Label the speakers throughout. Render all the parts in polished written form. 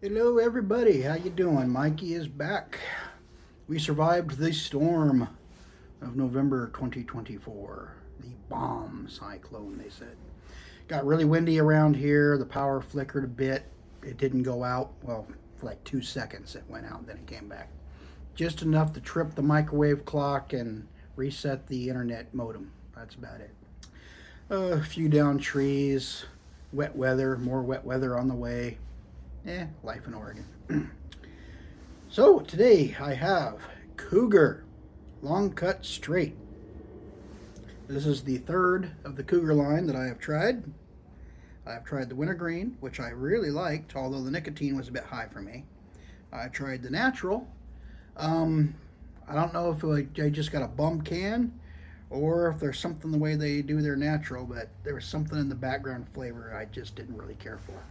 Speaker 1: Hello everybody, how you doing? Mikey is back. We survived the storm of November 2024. The bomb cyclone, they said. Got really windy around here. The power flickered a bit. It didn't go out. Well, for like 2 seconds it went out, then it came back. Just enough to trip the microwave clock and reset the internet modem. That's about it. A few down trees, wet weather, more wet weather on the way. Life in Oregon. So today I have Cougar long cut straight. This is the third of the Cougar line that I have tried. I have tried the wintergreen, which I really liked, although the nicotine was a bit high for me. I tried the natural. I don't know if I just got a bum can or if there's something the way they do their natural, but there was something in the background flavor I just didn't really care for.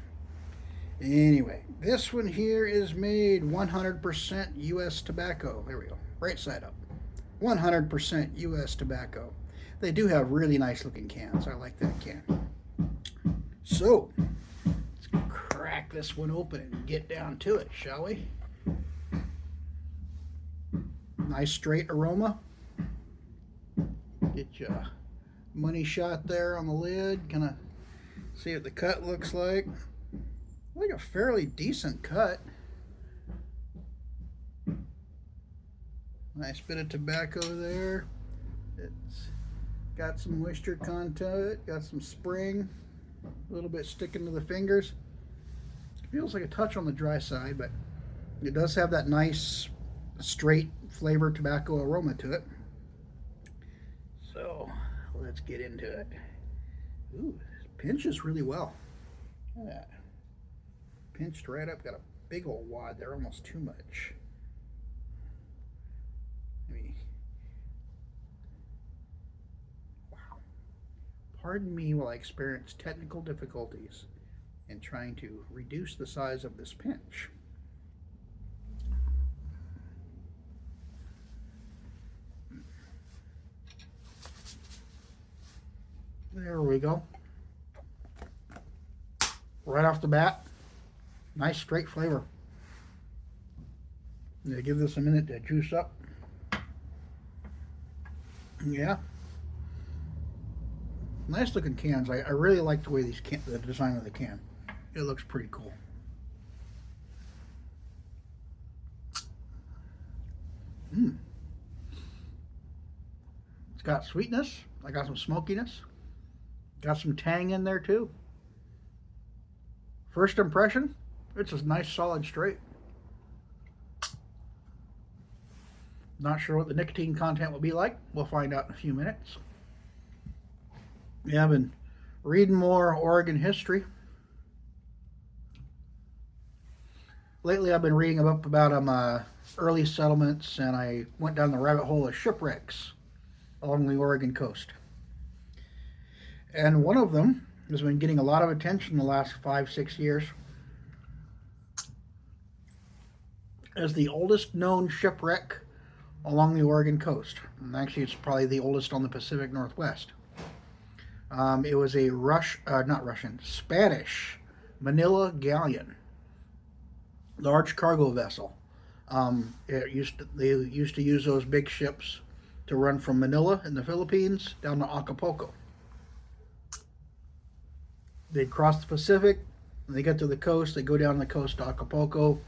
Speaker 1: Anyway, this one here is made 100% U.S. tobacco. There we go. Right side up. 100% U.S. tobacco. They do have really nice looking cans. I like that can. So, let's crack this one open and get down to it, shall we? Nice straight aroma. Get you a money shot there on the lid. Kind of see what the cut looks like. Like a fairly decent cut. Nice bit of tobacco there. It's got some moisture content, got some spring, a little bit sticking to the fingers. Feels like a touch on the dry side, but it does have that nice straight flavor tobacco aroma to it. So let's get into it. Ooh, it pinches really well. Look at that. Pinched right up, got a big old wad there, almost too much. Wow. Pardon me while I experience technical difficulties in trying to reduce the size of this pinch. There we go. Right off the bat. Nice straight flavor. I'm gonna give this a minute to juice up. Yeah. Nice looking cans. I really like the way the design of the can. It looks pretty cool. It's got sweetness. I got some smokiness. Got some tang in there too. First impression, it's a nice solid straight. Not sure what the nicotine content will be like. We'll find out in a few minutes. Yeah, I've been reading more Oregon history. Lately I've been reading up about early settlements, and I went down the rabbit hole of shipwrecks along the Oregon coast. And one of them has been getting a lot of attention in the last 5-6 years as the oldest known shipwreck along the Oregon coast. And actually, it's probably the oldest on the Pacific Northwest. It was a Spanish Manila galleon, large cargo vessel. They used to use those big ships to run from Manila in the Philippines down to Acapulco. They'd cross the Pacific, and they get to the coast, they go down the coast to Acapulco,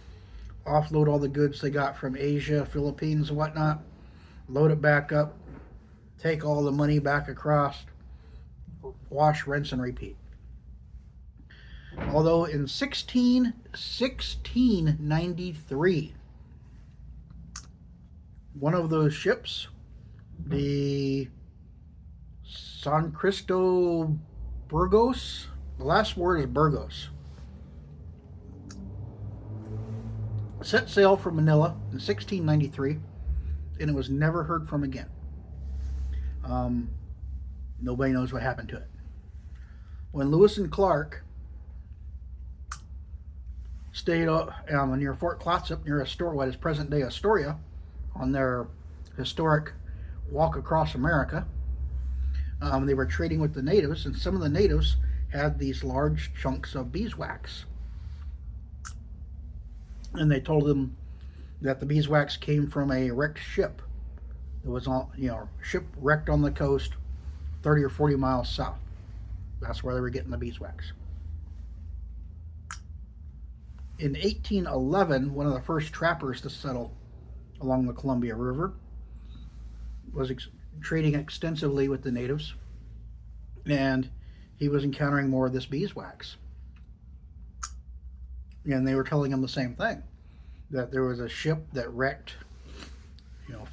Speaker 1: offload all the goods they got from Asia, Philippines, and whatnot, load it back up, take all the money back across, wash, rinse, and repeat. Although in 1693, one of those ships, the San Cristo Burgos, the last word is Burgos, set sail from Manila in 1693, and it was never heard from again. Nobody knows what happened to it. When Lewis and Clark stayed near Fort Clatsop, near what is present-day Astoria, on their historic walk across America, they were trading with the natives, and some of the natives had these large chunks of beeswax. And they told them that the beeswax came from a wrecked ship. It was on, shipwrecked on the coast, 30 or 40 miles south. That's where they were getting the beeswax. In 1811, one of the first trappers to settle along the Columbia River was trading extensively with the natives, and he was encountering more of this beeswax. And they were telling him the same thing, that there was a ship that wrecked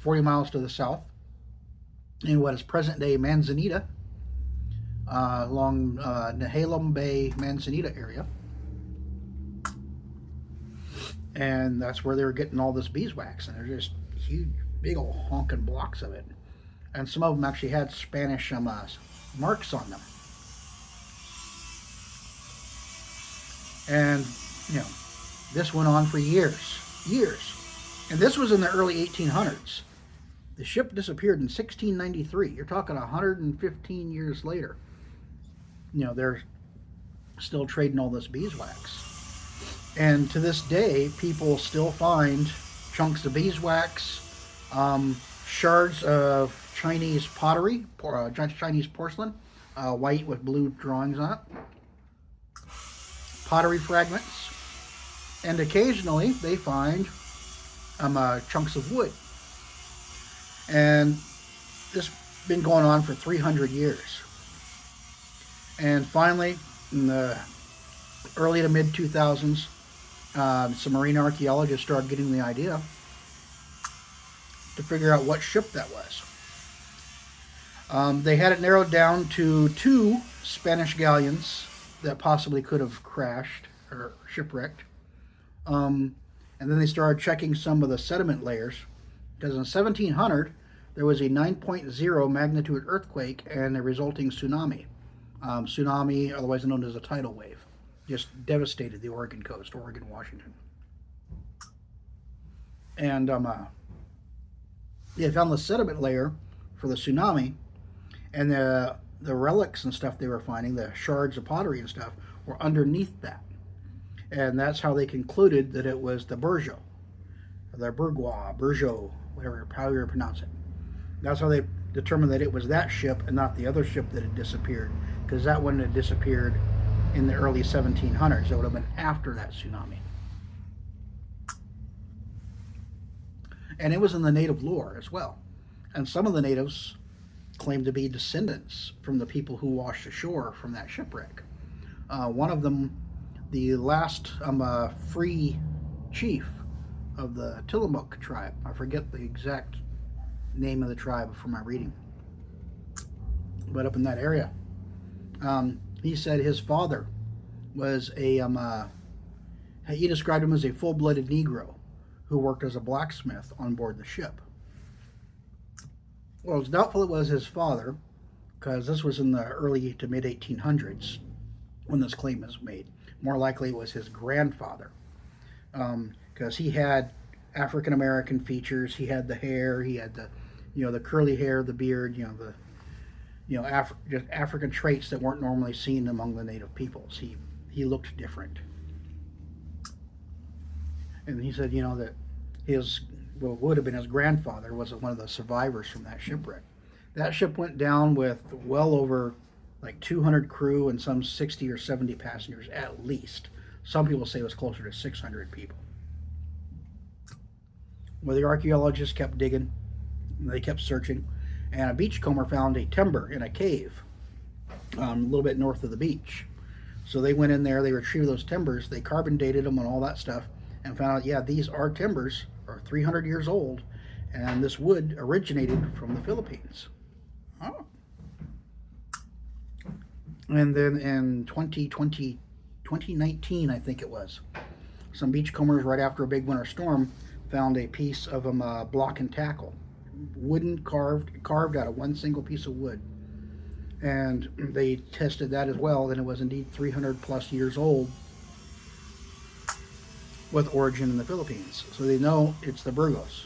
Speaker 1: 40 miles to the south in what is present-day Manzanita, along Nehalem Bay, Manzanita area. And that's where they were getting all this beeswax, and they're just huge, big old honking blocks of it. And some of them actually had Spanish marks on them. And, this went on for years. And this was in the early 1800s. The ship disappeared in 1693. You're talking 115 years later. They're still trading all this beeswax. And to this day, people still find chunks of beeswax, shards of Chinese pottery, Chinese porcelain, white with blue drawings on it, pottery fragments, and occasionally they find chunks of wood. And this has been going on for 300 years. And finally, in the early to mid 2000s, some marine archaeologists started getting the idea to figure out what ship that was. They had it narrowed down to 2 Spanish galleons that possibly could have crashed or shipwrecked. And then they started checking some of the sediment layers, because in 1700 there was a 9.0 magnitude earthquake and a resulting tsunami. Tsunami, otherwise known as a tidal wave, just devastated the Oregon coast, Oregon, Washington. And they found the sediment layer for the tsunami, and the relics and stuff they were finding, the shards of pottery and stuff, were underneath that. And that's how they concluded that it was the Bourgeois, whatever, however you pronounce it. That's how they determined that it was that ship and not the other ship that had disappeared, because that one had disappeared in the early 1700s. It would have been after that tsunami. And it was in the native lore as well. And some of the natives claimed to be descendants from the people who washed ashore from that shipwreck. One of them, the last free chief of the Tillamook tribe, I forget the exact name of the tribe from my reading, but up in that area, he said his father was he described him as a full-blooded Negro who worked as a blacksmith on board the ship. Well, it's doubtful it was his father, because this was in the early to mid 1800s when this claim was made. More likely it was his grandfather, because he had African American features. He had the hair, he had the the curly hair, the beard, just African traits that weren't normally seen among the native peoples. He looked different. And he said, that his, what would have been his grandfather, was one of the survivors from that shipwreck. That ship went down with well over like 200 crew and some 60 or 70 passengers at least. Some people say it was closer to 600 people. Well, the archaeologists kept digging, and they kept searching, and a beachcomber found a timber in a cave a little bit north of the beach. So they went in there, they retrieved those timbers, they carbon dated them and all that stuff, and found out, yeah, these are timbers, are 300 years old, and this wood originated from the Philippines. Oh. And then in 2019, I think it was, some beachcombers right after a big winter storm found a piece of block and tackle, wooden carved out of one single piece of wood. And they tested that as well, and it was indeed 300 plus years old with origin in the Philippines. So they know it's the Burgos.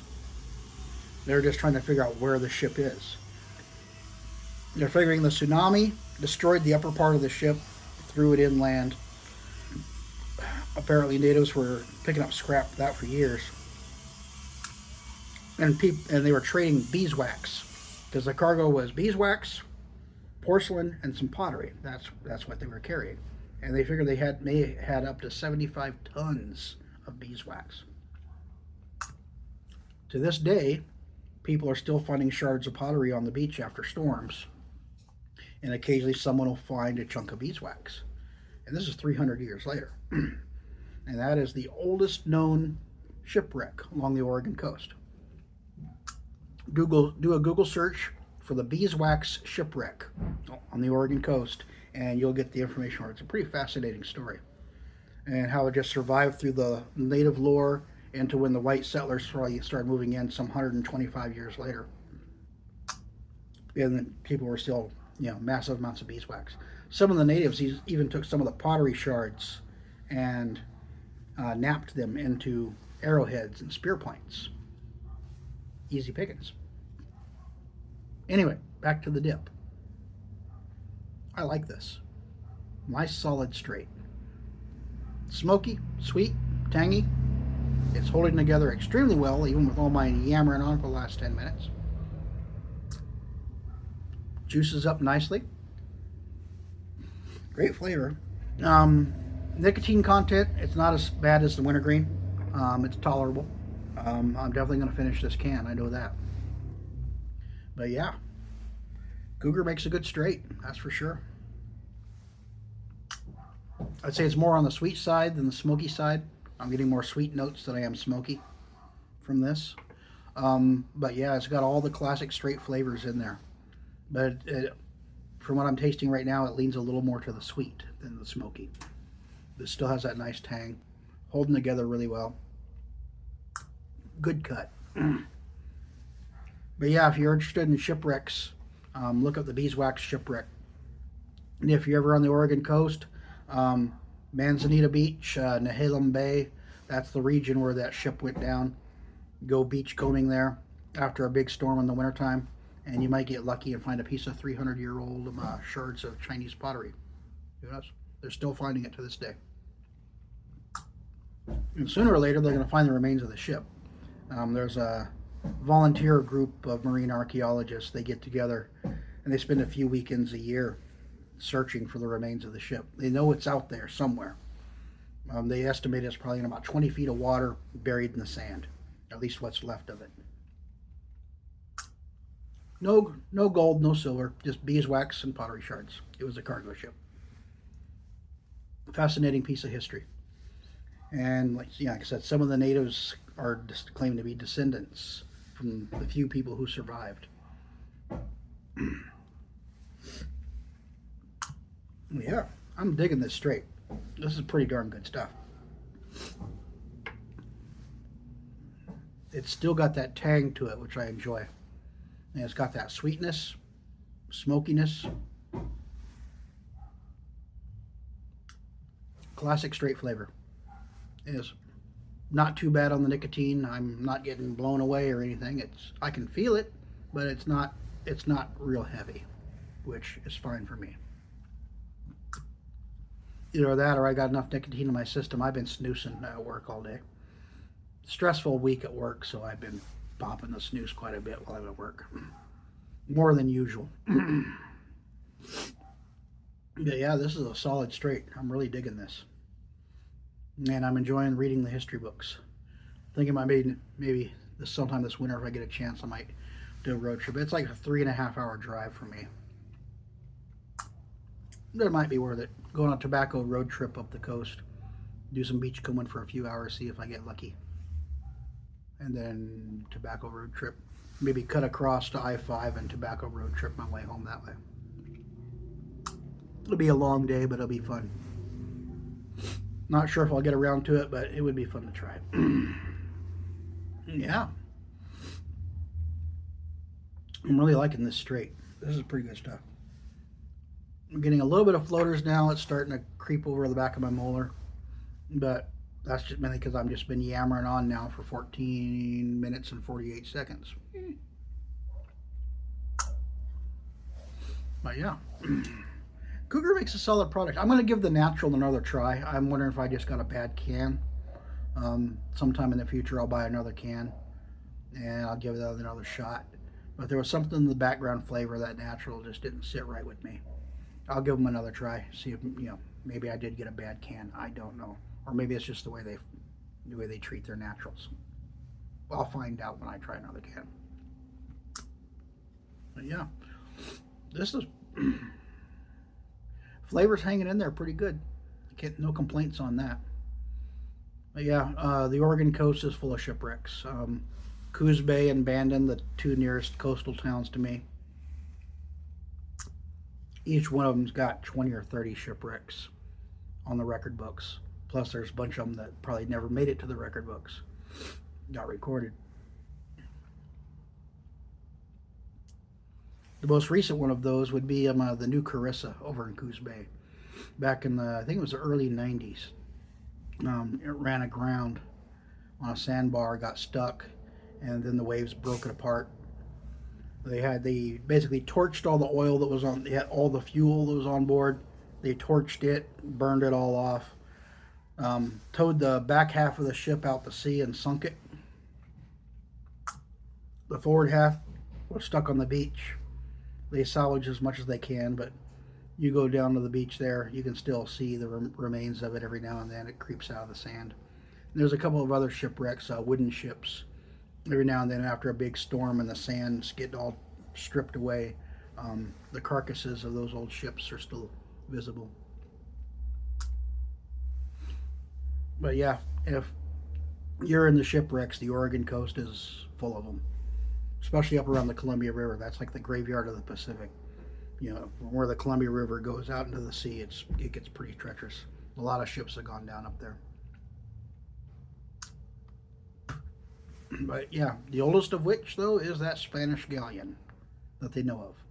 Speaker 1: They're just trying to figure out where the ship is. They're figuring the tsunami destroyed the upper part of the ship, threw it inland, Apparently natives were picking up scrap for that for years. And they were trading beeswax, because the cargo was beeswax, porcelain, and some pottery. That's what they were carrying. And they figured they had up to 75 tons of beeswax. To this day, people are still finding shards of pottery on the beach after storms. And occasionally someone will find a chunk of beeswax. And this is 300 years later. And that is the oldest known shipwreck along the Oregon coast. Do a Google search for the beeswax shipwreck on the Oregon coast, and you'll get the information. It's a pretty fascinating story, and how it just survived through the native lore into when the white settlers started moving in some 125 years later. And then people were still, massive amounts of beeswax. Some of the natives even took some of the pottery shards and napped them into arrowheads and spear points. Easy pickings. Anyway, back to the dip. I like this. Nice solid straight. Smoky, sweet, tangy. It's holding together extremely well, even with all my yammering on for the last 10 minutes. Juices up nicely. Great flavor. Nicotine content, it's not as bad as the wintergreen. It's tolerable. I'm definitely going to finish this can, I know that. But yeah, Cougar makes a good straight, that's for sure. I'd say it's more on the sweet side than the smoky side. I'm getting more sweet notes than I am smoky from this. But yeah, it's got all the classic straight flavors in there. But from what I'm tasting right now, it leans a little more to the sweet than the smoky. This still has that nice tang, holding together really well. Good cut. But yeah, if you're interested in shipwrecks, look up the beeswax shipwreck. And if you're ever on the Oregon coast, Manzanita Beach, Nehalem Bay, that's the region where that ship went down. Go beach combing there after a big storm in the wintertime, and you might get lucky and find a piece of 300-year-old shards of Chinese pottery. Who knows? They're still finding it to this day. And sooner or later, they're going to find the remains of the ship. There's a volunteer group of marine archaeologists. They get together and they spend a few weekends a year searching for the remains of the ship. They know it's out there somewhere. They estimate it's probably in about 20 feet of water buried in the sand, at least what's left of it. No gold, no silver, just beeswax and pottery shards. It was a cargo ship. Fascinating piece of history. And like I said, some of the natives are claimed to be descendants from the few people who survived. Yeah, I'm digging this straight. This is pretty darn good stuff. It's still got that tang to it, which I enjoy. And it's got that sweetness, smokiness. Classic straight flavor. It is not too bad on the nicotine. I'm not getting blown away or anything. I can feel it, but it's not real heavy, which is fine for me. Either that or I got enough nicotine in my system. I've been snoozing at work all day. Stressful week at work, so I've been popping the snooze quite a bit while I'm at work. More than usual. But yeah, this is a solid straight. I'm really digging this. And I'm enjoying reading the history books. Thinking maybe sometime this winter, if I get a chance, I might do a road trip. It's like a 3.5 hour drive for me. But it might be worth it. Go on a tobacco road trip up the coast. Do some beach combing for a few hours, see if I get lucky. And then tobacco road trip. Maybe cut across to I-5 and tobacco road trip my way home that way. It'll be a long day, but it'll be fun. Not sure if I'll get around to it, but it would be fun to try. Yeah. I'm really liking this straight. This is pretty good stuff. I'm getting a little bit of floaters now. It's starting to creep over the back of my molar. But that's just mainly because I've just been yammering on now for 14 minutes and 48 seconds. But yeah. Cougar makes a solid product. I'm going to give the natural another try. I'm wondering if I just got a bad can. Sometime in the future, I'll buy another can and I'll give it another shot. But there was something in the background flavor that natural just didn't sit right with me. I'll give them another try. See if maybe I did get a bad can. I don't know, or maybe it's just the way they treat their naturals. I'll find out when I try another can. But yeah, this is flavor's hanging in there pretty good. No complaints on that. But yeah, the Oregon coast is full of shipwrecks. Coos Bay and Bandon, the two nearest coastal towns to me. Each one of them's got 20 or 30 shipwrecks on the record books. Plus, there's a bunch of them that probably never made it to the record books. Got recorded. The most recent one of those would be the new Carissa over in Coos Bay. Back in I think it was the early 90s. It ran aground on a sandbar, got stuck, and then the waves broke it apart. They basically torched all the oil that was on, they had all the fuel that was on board. They torched it, burned it all off, towed the back half of the ship out to sea and sunk it. The forward half was stuck on the beach. They salvage as much as they can, but you go down to the beach there, you can still see the remains of it every now and then. It creeps out of the sand. And there's a couple of other shipwrecks, wooden ships. Every now and then, after a big storm and the sands get all stripped away, the carcasses of those old ships are still visible. But yeah, if you're in the shipwrecks, the Oregon coast is full of them, especially up around the Columbia River. That's like the graveyard of the Pacific. Where the Columbia River goes out into the sea, it gets pretty treacherous. A lot of ships have gone down up there. But yeah, the oldest of which, though, is that Spanish galleon that they know of.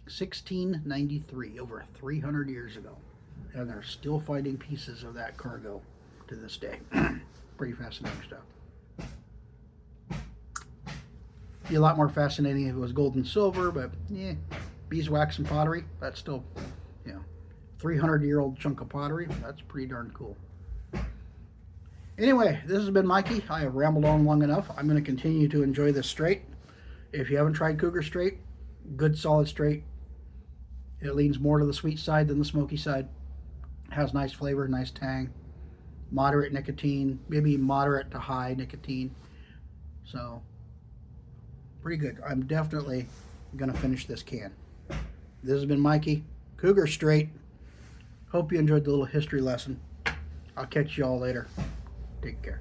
Speaker 1: 1693, over 300 years ago. And they're still finding pieces of that cargo to this day. Pretty fascinating stuff. Be a lot more fascinating if it was gold and silver, but yeah, beeswax and pottery, that's still, 300-year-old chunk of pottery. That's pretty darn cool. Anyway, this has been Mikey. I have rambled on long enough. I'm going to continue to enjoy this straight. If you haven't tried Cougar Straight, good solid straight. It leans more to the sweet side than the smoky side. Has nice flavor, nice tang. Moderate nicotine, maybe moderate to high nicotine. So, pretty good. I'm definitely going to finish this can. This has been Mikey. Cougar Straight. Hope you enjoyed the little history lesson. I'll catch you all later. Take care.